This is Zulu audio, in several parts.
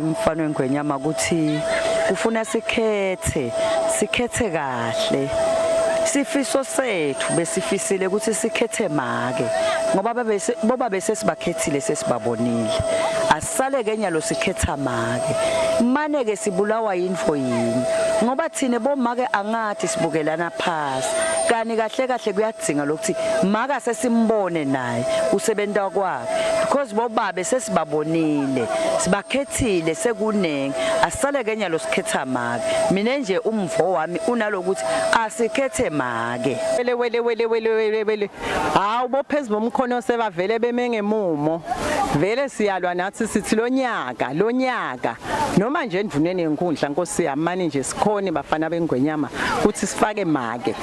mfana wengwenyama ukuthi kufuna sikhethe kahle. Sifiso sethu besifisile ukuthi sikhethe make ngoba bese sibakhethile sesibabonile asale ke nyalo sikhetha make mane ke sibulawa yinfo yini ngoba thine bomake angathi sibukelana phasi kani kahle kuyadzinga lokuthi maka sesimbone naye usebenta kwakhe because bobabe sesibabonile sibakhethile sekunenge asale ke nyalo sikhetha make mina nje umvo wami unalokuthi asikhethe make wele hawu bophezulu bomkhono sebavele bemengemumo vele siyalwa nathi sithi lo nyaka noma nje endvuneni yenkundla Nkosi yami manje nje sikhona bafana bengwenyama ukuthi sifake make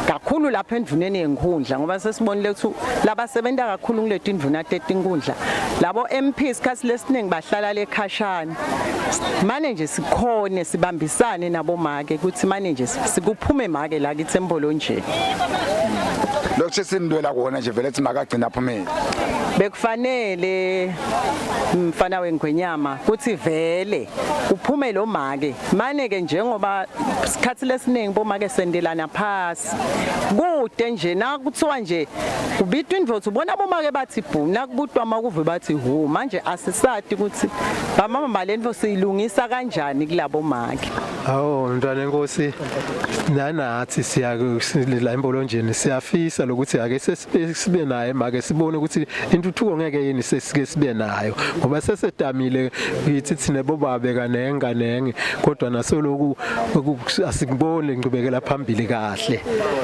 kakhulu lapha endvuneni yenkundla ngoba sesibonile ukuthi labasebenza kakhulu kuleti indvuna tenkundla labo MP isikhathi lesiningi bahlala lekhashana manje nje sikhone sibambisane nabo make ukuthi manje nje sikuphume make la kithi Mpolonjeni lokho sindwela kona nje vele ethi makagcina aphumele bekufanele mfana wengwenyama kuthi vele uphume lo make mane ke njengoba isikhathi lesiningi bomake sendelana phasi kude nje nakuthiwa nje ubitwa indvodza ubona bomake bathi bhu nakubutwa makuve bathi hu manje asisati ukuthi bamama lento siyilungisa kanjani kulabo make. Hawo mntwana Nkosi nanathi la Mpolonjeni siyafisa lokuthi ake sibe naye make sibone ukuthi intuthuko ngeke yini sesike sibe nayo ngoba sesedamile yithi thine bobabe kanenge kodwa nasoloku asikubone ingqubekela phambili kahle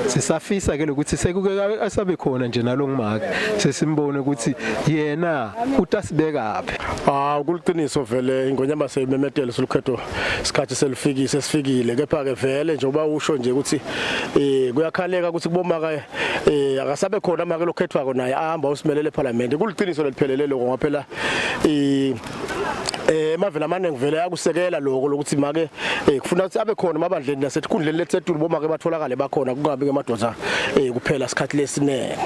sisafisa ke lokuthi sekuke asabe khona nje nalongimake sesimbone ukuthi yena utasibekaphi. Kuliqiniso vele ingonyama seyimemetele solukhetho isikhathi sesifikile kepha ke vele njengoba usho nje ukuthi kuyakhaleka ukuthi kubomaka akasabe khona make lokhethwako naye ahamba usimelele eParliament kuliqiniso leliphelele lokho ngoba phela emavela amaningi vele yakusekela lokho lokuthi make kufuna ukuthi abe khona emabandleni nasesikhundleni letsetulu bomake batholakale bakhona kungabi ngemadoda kuphela isikhathi lesinene.